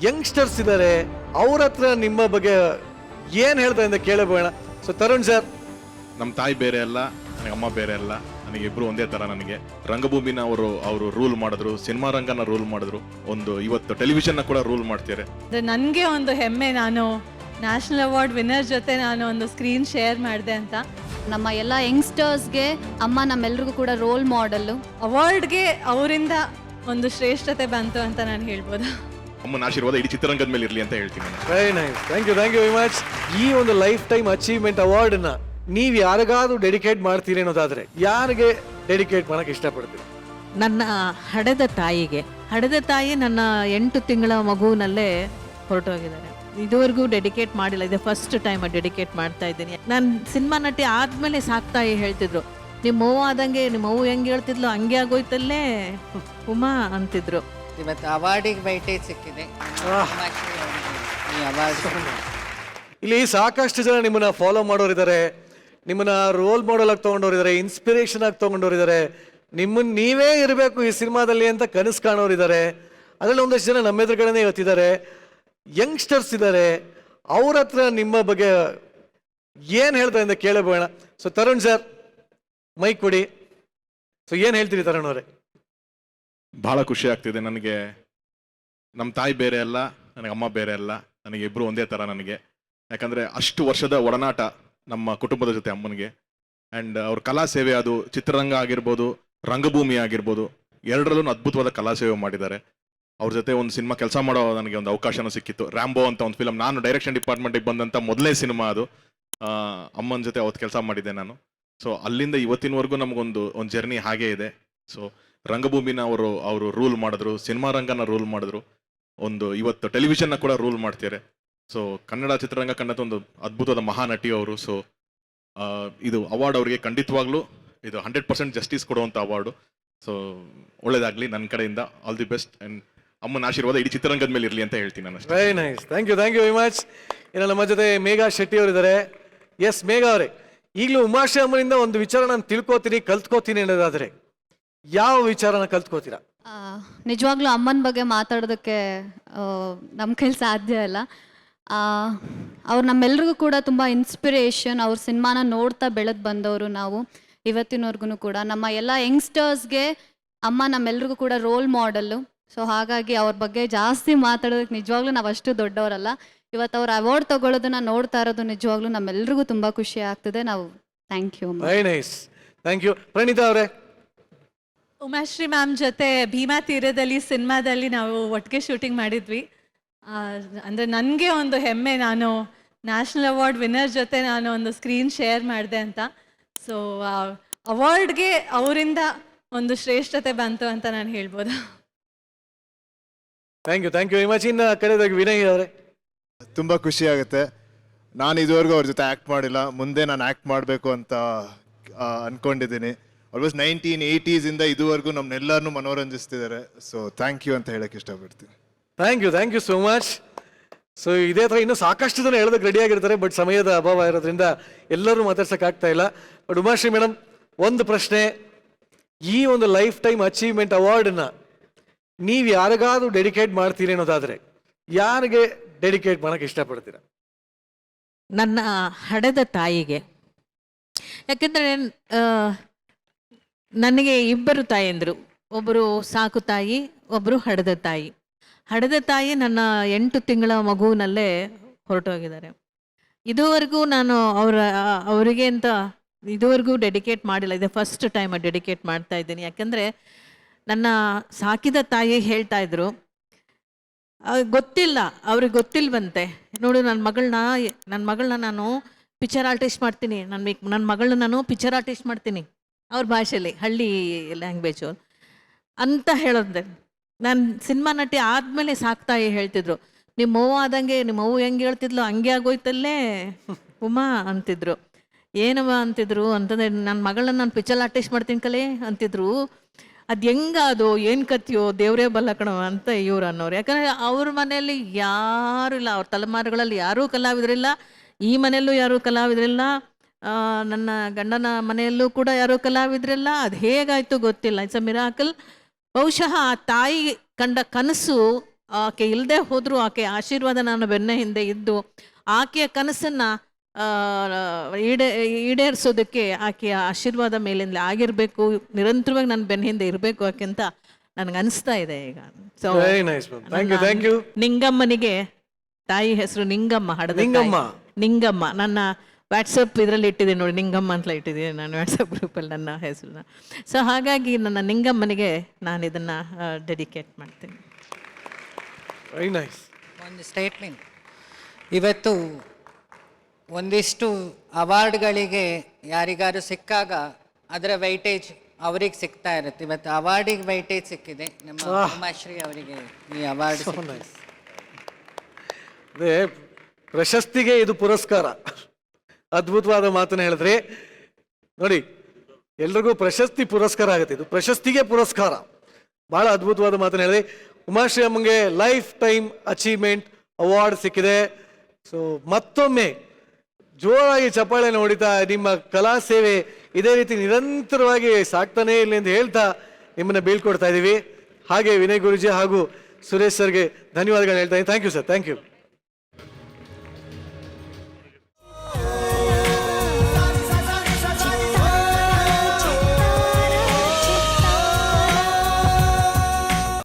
Youngsters ಇದ್ದಾರೆ, ಅವ್ರ ಹತ್ರ ನಿಮ್ಮ ಬಗ್ಗೆ ಏನ್ ಹೇಳ್ತಾ ಅಂತ ಕೇಳಬೇಡ. So Tarun sir. ನಮ್ಮ ತಾಯಿ ಬೇರೆ ಅಲ್ಲ, ನನಗೆ ಅಮ್ಮ ಬೇರೆ ಅಲ್ಲ, ನನಗೆ ಇಬ್ರು ಒಂದೇ ತರ. ನನಗೆ ರಂಗಭೂಮಿನ ಅವರು ರೂಲ್ ಮಾಡಿದ್ರು, ಸಿನಿಮಾ ರಂಗನ ರೂಲ್ ಮಾಡಿದ್ರು, ಒಂದು ಇವತ್ತು ಟೆಲಿವಿಷನ್ ಕೂಡ ರೂಲ್ ಮಾಡ್ತಾರೆ. ನನಗೆ ಒಂದು ಹೆಮ್ಮೆ, ನಾನು ನ್ಯಾಷನಲ್ ಅವಾರ್ಡ್ ವಿನ್ನರ್ ಜೊತೆ ನಾನು ಒಂದು ಸ್ಕ್ರೀನ್ ಶೇರ್ ಮಾಡಿದೆ ಅಂತ. ನಮ್ಮ ಎಲ್ಲ ಯಂಗ್ಸ್ಟರ್ಸ್ಗೆ ಅಮ್ಮ ನಮ್ಮೆಲ್ರಿಗೂ ಕೂಡ ರೋಲ್ ಮಾಡೆಲ್ಲು. ಅವಾರ್ಡ್ಗೆ ಅವರಿಂದ ಒಂದು ಶ್ರೇಷ್ಠತೆ ಬಂತು ಅಂತ ನಾನು ಹೇಳ್ಬೋದು. ಅಮ್ಮನ ಆಶೀರ್ವಾದ ಇಡೀ ಚಿತ್ರರಂಗದ ಮೇಲೆ ಇರಲಿ ಅಂತ ಹೇಳ್ತೀನಿ ನಾನು. Very nice, thank you very much. ಈ ಒಂದು ಲೈಫ್ ಟೈಮ್ ಅಚೀವ್ಮೆಂಟ್ ಅವಾರ್ಡ್ನ ನೀವು ಯಾರಿಗಾದ್ರೂ ಡೆಡಿಕೇಟ್ ಮಾಡ್ತೀರಿ ಅನ್ನೋದಾದ್ರೆ ಯಾರಿಗೆ ಡೆಡಿಕೇಟ್ ಮಾಡಕ್ಕೆ ಇಷ್ಟಪಡ್ತೀರಿ? ನನ್ನ ಹಡೆದ ತಾಯಿಗೆ. ಹಡೆದ ತಾಯಿ ನನ್ನ 8 ತಿಂಗಳ ಮಗುವಿನಲ್ಲೇ ಹೊರಟೋಗಿದ್ದಾರೆ. ಇದುವರೆಗೂ ಡೆಡಿಕೇಟ್ ಮಾಡಿಲ್ಲ, ಇದೆ ಫಸ್ಟ್ ಟೈಮ್ ಡೆಡಿಕೇಟ್ ಮಾಡ್ತಾ ಇದ್ದೀನಿ. ನಾನು ಸಿನಿಮಾ ನಟಿ ಆದಮೇಲೆ ಸಾಕ್ತಾಯಿ ಹೇಳ್ತಿದ್ರು, ನಿಮ್ಮ ಅವ್ವ ಆದಂಗೆ ನಿಮ್ಮ ಅವ್ವ ಹೆಂಗೆ ಹೇಳ್ತಿದ್ಲು ಹಂಗೆ ಆಗೋಯ್ತಲ್ಲೇ ಉಮಾ ಅಂತಿದ್ರು. ಇವತ್ತು ಅವಾರ್ಡಿಗೆ ವೈಟೇಜ್ ಸಿಕ್ಕಿದೆ. ಈ ಅವಾರ್ಡ್ ಇಲ್ಲಿ ಸಾಕಷ್ಟು ಜನ ನಿಮ್ಮನ್ನ ಫಾಲೋ ಮಾಡೋರಿದ್ದಾರೆ, ನಿಮ್ಮನ್ನ ರೋಲ್ ಮಾಡೆಲ್ ಆಗಿ ತಗೊಂಡವರಿದ್ದಾರೆ, ಇನ್ಸ್ಪಿರೇಷನ್ ಆಗಿ ತಗೊಂಡವರಿದ್ದಾರೆ, ನಿಮ್ಮನ್ನ ನೀವೇ ಇರಬೇಕು ಈ ಸಿನಿಮಾದಲ್ಲಿ ಅಂತ ಕನಸು ಕಾಣೋರಿದ್ದಾರೆ. ಅದರಲ್ಲಿ ಒಂದಷ್ಟು ಜನ ನಮ್ಮ ಎದುರುಗಡೆನೇ ಇವತ್ತಿದ್ದಾರೆ. ಯಂಗ್ಸ್ಟರ್ಸ್ ಇದ್ದಾರೆ, ಅವ್ರ ಹತ್ರ ನಿಮ್ಮ ಬಗ್ಗೆ ಏನು ಹೇಳ್ತಾ ಅಂತ ಕೇಳಬೇಡ. ಸೊ ತರುಣ್ ಸರ್, ಮೈಕ್ ಕೊಡಿ. ಸೊ ಏನು ಹೇಳ್ತೀರಿ ತರುಣ್ ಅವರೇ? ಬಹಳ ಖುಷಿ ಆಗ್ತಿದೆ ನನಗೆ. ನಮ್ಮ ತಾಯಿ ಬೇರೆ ಅಲ್ಲ, ನನಗೆ ಅಮ್ಮ ಬೇರೆ ಅಲ್ಲ, ನನಗೆ ಇಬ್ರು ಒಂದೇ ತರ. ನನಗೆ ಯಾಕಂದ್ರೆ ಅಷ್ಟು ವರ್ಷದ ಒಡನಾಟ ನಮ್ಮ ಕುಟುಂಬದ ಜೊತೆ ಅಮ್ಮನಿಗೆ. ಆ್ಯಂಡ್ ಅವ್ರ ಕಲಾ ಸೇವೆ, ಅದು ಚಿತ್ರರಂಗ ಆಗಿರ್ಬೋದು, ರಂಗಭೂಮಿ ಆಗಿರ್ಬೋದು, ಎರಡರಲ್ಲೂ ಅದ್ಭುತವಾದ ಕಲಾ ಸೇವೆ ಮಾಡಿದ್ದಾರೆ. ಅವ್ರ ಜೊತೆ ಒಂದು ಸಿನಿಮಾ ಕೆಲಸ ಮಾಡೋ ನನಗೆ ಒಂದು ಅವಕಾಶನೂ ಸಿಕ್ಕಿತ್ತು. ರ್ಯಾಂಬೋ ಅಂತ ಒಂದು ಫಿಲಮ್, ನಾನು ಡೈರೆಕ್ಷನ್ ಡಿಪಾರ್ಟ್ಮೆಂಟಿಗೆ ಬಂದಂಥ ಮೊದಲನೇ ಸಿನಿಮಾ ಅದು. ಅಮ್ಮನ ಜೊತೆ ಅವತ್ತು ಕೆಲಸ ಮಾಡಿದ್ದೆ ನಾನು. ಸೊ ಅಲ್ಲಿಂದ ಇವತ್ತಿನವರೆಗೂ ನಮಗೊಂದು ಜರ್ನಿ ಹಾಗೇ ಇದೆ. ಸೊ ರಂಗಭೂಮಿನ ಅವರು ರೂಲ್ ಮಾಡಿದ್ರು, ಸಿನಿಮಾ ರಂಗನ ರೂಲ್ ಮಾಡಿದ್ರು, ಒಂದು ಇವತ್ತು ಟೆಲಿವಿಷನ್ನ ಕೂಡ ರೂಲ್ ಮಾಡ್ತಾರೆ. ಸೊ ಕನ್ನಡ ಚಿತ್ರರಂಗ ಕಂಡಂಥ ಒಂದು ಅದ್ಭುತವಾದ ಮಹಾನಟಿ ಅವರು. ಸೊ ಇದು ಅವಾರ್ಡ್ ಅವರಿಗೆ ಖಂಡಿತವಾಗ್ಲೂ ಇದು 100% ಜಸ್ಟಿಸ್ ಕೊಡುವಂಥ ಅವಾರ್ಡು. ಸೊ ಒಳ್ಳೇದಾಗಲಿ ನನ್ನ ಕಡೆಯಿಂದ, ಆಲ್ ದಿ ಬೆಸ್ಟ್. ಆ್ಯಂಡ್ ಅಮ್ಮನ ಆಶೀರ್ವಾದ ಇಡೀ ಚಿತ್ರರಂಗದ ಮೇಲೆ ಇರಲಿ ಅಂತ ಹೇಳ್ತೀನಿ ನಾನು. Very nice, thank you very much. ಇನ್ನು ನಮ್ಮ ಜೊತೆ ಮೇಘಾ ಶೆಟ್ಟಿ ಅವರಿದ್ದಾರೆ. ಎಸ್ ಮೇಘಾ ಅವರೇ, ಈಗಲೂ ಉಮಾಶ್ರೀ ಅಮ್ಮನಿಂದ ಒಂದು ವಿಚಾರ ನಾನು ತಿಳ್ಕೊತೀನಿ, ಕಲ್ತ್ಕೋತೀನಿ ಅನ್ನೋದಾದ್ರೆ ಯಾವ ವಿಚಾರನ ಕಲ್ತ್ಕೋತೀರಾ? ನಿಜವಾಗ್ಲೂ ಅಮ್ಮನ ಬಗ್ಗೆ ಮಾತಾಡೋದಕ್ಕೆ ನಮ್ಮ ಕೈಲಿ ಸಾಧ್ಯ ಇಲ್ಲ. ಅವ್ರು ನಮ್ಮೆಲ್ರಿಗೂ ಕೂಡ ತುಂಬ ಇನ್ಸ್ಪಿರೇಷನ್. ಅವ್ರ ಸಿನಿಮಾನ ನೋಡ್ತಾ ಬೆಳೆದು ಬಂದವರು ನಾವು ಇವತ್ತಿನವರೆಗೂ ಕೂಡ. ನಮ್ಮ ಎಲ್ಲ ಯಂಗ್ಸ್ಟರ್ಸ್ಗೆ ಅಮ್ಮ ನಮ್ಮೆಲ್ರಿಗೂ ಕೂಡ ರೋಲ್ ಮಾಡೆಲ್ಲು. ಸೊ ಹಾಗಾಗಿ ಅವ್ರ ಬಗ್ಗೆ ಜಾಸ್ತಿ ಮಾತಾಡೋದಕ್ಕೆ ನಿಜವಾಗ್ಲೂ ನಾವು ಅಷ್ಟು ದೊಡ್ಡವರಲ್ಲ. ಇವತ್ತು ಅವ್ರು ಅವಾರ್ಡ್ ತಗೊಳ್ಳೋದನ್ನ ನೋಡ್ತಾ ಇರೋದು ನಿಜವಾಗ್ಲೂ ನಮ್ಮೆಲ್ರಿಗೂ ತುಂಬ ಖುಷಿ ಆಗ್ತಿದೆ. ನಾವು thank you. Very nice, thank you. Praneetha ಅವರೇ? ಉಮಾಶ್ರೀ ಮ್ಯಾಮ್ ಜೊತೆ ಭೀಮಾ ತೀರದಲ್ಲಿ ಸಿನಿಮಾದಲ್ಲಿ ನಾವು ಒಟ್ಟಿಗೆ ಶೂಟಿಂಗ್ ಮಾಡಿದ್ವಿ. ಅಂದರೆ ನನಗೆ ಒಂದು ಹೆಮ್ಮೆ, ನಾನು ನ್ಯಾಷನಲ್ ಅವಾರ್ಡ್ ವಿನ್ನರ್ ಜೊತೆ ನಾನು ಒಂದು ಸ್ಕ್ರೀನ್ ಶೇರ್ ಮಾಡಿದೆ ಅಂತ. ಸೊ ಅವಾರ್ಡ್ಗೆ ಅವರಿಂದ ಒಂದು ಶ್ರೇಷ್ಠತೆ ಬಂತು ಅಂತ ನಾನು ಹೇಳ್ಬೋದು. Thank you very much. ಇನ್ನು ಕರೆದಾಗ ವಿನಯ್ ಅವರೇ? ತುಂಬ ಖುಷಿ ಆಗುತ್ತೆ. ನಾನು ಇದುವರೆಗೂ ಅವ್ರ ಜೊತೆ ಆ್ಯಕ್ಟ್ ಮಾಡಿಲ್ಲ, ಮುಂದೆ ನಾನು ಆ್ಯಕ್ಟ್ ಮಾಡಬೇಕು ಅಂತ ಅಂದ್ಕೊಂಡಿದ್ದೀನಿ. ಆಲ್ಮೋಸ್ಟ್ 1980s ಇದುವರೆಗೂ ನಮ್ಮನ್ನೆಲ್ಲರನ್ನೂ ಮನೋರಂಜಿಸ್ತಿದ್ದಾರೆ. ಸೊ ಥ್ಯಾಂಕ್ ಯು ಅಂತ ಹೇಳಕ್ಕೆ ಇಷ್ಟಪಡ್ತೀನಿ. Thank you so much. So ಇದೇ ಥರ ಇನ್ನೂ ಸಾಕಷ್ಟು ಜನ ಹೇಳೋದಕ್ಕೆ ರೆಡಿ ಆಗಿರ್ತಾರೆ, ಬಟ್ ಸಮಯದ ಅಭಾವ ಇರೋದ್ರಿಂದ ಎಲ್ಲರೂ ಮಾತಾಡ್ಸೋಕ್ಕಾಗ್ತಾ ಇಲ್ಲ. ಬಟ್ ಉಮಾಶ್ರೀ ಮೇಡಮ್, ಒಂದು ಪ್ರಶ್ನೆ, ಈ ಒಂದು ಲೈಫ್ ಟೈಮ್ ಅಚೀವ್ಮೆಂಟ್ ಅವಾರ್ಡನ್ನ ನೀವು ಯಾರಿಗಾದ್ರೂ ಡೆಡಿಕೇಟ್ ಮಾಡ್ತೀರಿ ಅನ್ನೋದಾದ್ರೆ ಯಾರಿಗೆ ಡೆಡಿಕೇಟ್ ಮಾಡಕ್ಕೆ ಇಷ್ಟಪಡ್ತೀರಾ? ನನ್ನ ಹಡೆದ ತಾಯಿಗೆ. ಯಾಕೆಂದರೆ ನನಗೆ ಇಬ್ಬರು ತಾಯಂದರು, ಒಬ್ಬರು ಸಾಕು ತಾಯಿ, ಒಬ್ಬರು ಹಡೆದ ತಾಯಿ. ಹಡೆದ ತಾಯಿ ನನ್ನ 8 ತಿಂಗಳ ಮಗುವಿನಲ್ಲೇ ಹೊರಟೋಗಿದ್ದಾರೆ. ಇದುವರೆಗೂ ನಾನು ಅವರಿಗೆ ಅಂತ ಇದುವರೆಗೂ ಡೆಡಿಕೇಟ್ ಮಾಡಿಲ್ಲ, ಇದೆ ಫಸ್ಟ್ ಟೈಮ್ ಡೆಡಿಕೇಟ್ ಮಾಡ್ತಾ ಇದ್ದೀನಿ. ಯಾಕಂದರೆ ನನ್ನ ಸಾಕಿದ ತಾಯಿ ಹೇಳ್ತಾ ಇದ್ರು, ಗೊತ್ತಿಲ್ಲ ಅವ್ರಿಗೆ ಗೊತ್ತಿಲ್ವಂತೆ, ನೋಡು ನನ್ನ ಮಗಳನ್ನ ನಾನು ಪಿಕ್ಚರ್ ಆರ್ಟಿಸ್ಟ್ ಮಾಡ್ತೀನಿ, ನನ್ನ ಮಗಳನ್ನ ನಾನು ಪಿಕ್ಚರ್ ಆರ್ಟಿಸ್ಟ್ ಮಾಡ್ತೀನಿ, ಅವ್ರ ಭಾಷೆಯಲ್ಲಿ ಹಳ್ಳಿ ಲ್ಯಾಂಗ್ವೇಜು ಅಂತ ಹೇಳೋದೆ. ನಾನು ಸಿನಿಮಾ ನಟಿ ಆದಮೇಲೆ ಸಾಕ್ತಾಯಿ ಹೇಳ್ತಿದ್ರು, ನಿಮ್ಮ ಅವ್ವ ಆದಂಗೆ ನಿಮ್ಮ ಅವ್ವ ಹೆಂಗೆ ಹೇಳ್ತಿದ್ಲು ಹಂಗೆ ಆಗೋಯ್ತಲ್ಲೇ ಉಮಾ ಅಂತಿದ್ರು. ಏನವ ಅಂತಿದ್ರು ಅಂತಂದರೆ, ನನ್ನ ಮಗಳನ್ನ ನಾನು ಪಿಕ್ಚರ್ ಆರ್ಟಿಸ್ಟ್ ಮಾಡ್ತೀನಿ ಕಲೆ ಅಂತಿದ್ರು. ಅದು ಹೆಂಗದು ಏನು ಕತ್ತಿಯೋ ದೇವರೇ ಬಲ್ಲ ಕಣವ ಅಂತ ಇವ್ರು ಅನ್ನೋರು. ಯಾಕಂದರೆ ಅವ್ರ ಮನೆಯಲ್ಲಿ ಯಾರೂ ಇಲ್ಲ, ಅವ್ರ ತಲೆಮಾರುಗಳಲ್ಲಿ ಯಾರೂ ಕಲಾವಿದರಿಲ್ಲ, ಈ ಮನೆಯಲ್ಲೂ ಯಾರೂ ಕಲಾವಿದರಿಲ್ಲ, ನನ್ನ ಗಂಡನ ಮನೆಯಲ್ಲೂ ಕೂಡ ಯಾರೂ ಕಲಾವಿದರಿಲ್ಲ. ಅದು ಹೇಗಾಯಿತು ಗೊತ್ತಿಲ್ಲ, ಇಟ್ಸ್ ಅ ಮಿರಾಕಲ್. ಬಹುಶಃ ಆ ತಾಯಿ ಕಂಡ ಕನಸು ಆಕೆ ಇಲ್ಲದೆ ಹೋದರೂ ಆಕೆ ಆಶೀರ್ವಾದ ನಾನು ಬೆನ್ನ ಹಿಂದೆ ಇದ್ದು ಆಕೆಯ ಕನಸನ್ನು ಈಡೇರಿಸೋದಕ್ಕೆ ಆಕೆಯ ಆಶೀರ್ವಾದ ಮೇಲಿಂದ ಆಗಿರಬೇಕು, ನಿರಂತರವಾಗಿ ನನ್ನ ಬೆನ್ನ ಹಿಂದೆ ಇರಬೇಕು ಆಕೆ ಅಂತ ನನಗೆ ಅನಿಸ್ತಾ ಇದೆ ಈಗ. So very nice ma'am, thank you. ನಿಂಗಮ್ಮನಿಗೆ ತಾಯಿ ಹೆಸರು ನಿಂಗಮ್ಮ, ಹಡದ ನಿಂಗಮ್ಮ. ನಿಂಗಮ್ಮ ನನ್ನ ವಾಟ್ಸಪ್ ಇದರಲ್ಲಿ ಇಟ್ಟಿದ್ದೀನಿ ನೋಡಿ, ನಿಂಗಮ್ಮ ಅಂತ ಇಟ್ಟಿದ್ದೀನಿ ನಾನು ವಾಟ್ಸಪ್ ಗ್ರೂಪಲ್ಲಿ ನನ್ನ ಹೆಸರನ್ನ. ಸೊ ಹಾಗಾಗಿ ನನ್ನ ನಿಂಗಮ್ಮನಿಗೆ ನಾನು ಇದನ್ನು ಡೆಡಿಕೇಟ್ ಮಾಡ್ತೀನಿ. Very nice. ಒಂದು ಸ್ಟೇಟ್ಮೆಂಟ್, ಇವತ್ತು ಒಂದಿಷ್ಟು ಅವಾರ್ಡ್ಗಳಿಗೆ ಯಾರಿಗಾರು ಸಿಕ್ಕಾಗ ಅದರ ವೈಟೇಜ್ ಅವ್ರಿಗೆ ಸಿಗ್ತಾ ಇರುತ್ತೆ. ಇವತ್ತು ಅವಾರ್ಡಿಗೆ ವೈಟೇಜ್ ಸಿಕ್ಕಿದೆ, ನಮ್ಮ ಉಮಾಶ್ರೀ ಅವರಿಗೆ ಈ ಅವಾರ್ಡ್. ಅದೇ ಪ್ರಶಸ್ತಿಗೆ ಇದು ಪುರಸ್ಕಾರ. ಅದ್ಭುತವಾದ ಮಾತನ್ನ ಹೇಳಿದ್ರಿ ನೋಡಿ. ಎಲ್ರಿಗೂ ಪ್ರಶಸ್ತಿ ಪುರಸ್ಕಾರ ಆಗುತ್ತೆ, ಇದು ಪ್ರಶಸ್ತಿಗೆ ಪುರಸ್ಕಾರ. ಬಹಳ ಅದ್ಭುತವಾದ ಮಾತನ್ನ ಹೇಳಿದ್ರಿ. ಉಮಾಶ್ರೀ ಅಮ್ಮಂಗೆ ಲೈಫ್ ಟೈಮ್ ಅಚೀವ್ಮೆಂಟ್ ಅವಾರ್ಡ್ ಸಿಕ್ಕಿದೆ. ಸೊ ಮತ್ತೊಮ್ಮೆ ಜೋರಾಗಿ ಚಪ್ಪಾಳೆ ಹೊಡಿತಾ ನಿಮ್ಮ ಕಲಾ ಸೇವೆ ಇದೇ ರೀತಿ ನಿರಂತರವಾಗಿ ಸಾಕ್ತಾನೇ ಇರಲಿ ಅಂತ ಹೇಳ್ತಾ ನಿಮ್ಮನ್ನ ಬೀಳ್ಕೊಡ್ತಾ ಇದ್ದೀವಿ. ಹಾಗೆ ವಿನಯ್ ಗುರುಜಿ ಹಾಗೂ ಸುರೇಶ್ ಸರ್ಗೆ ಧನ್ಯವಾದಗಳನ್ನ ಹೇಳ್ತಾ ಇದ್ದೀನಿ. Thank you sir, thank you.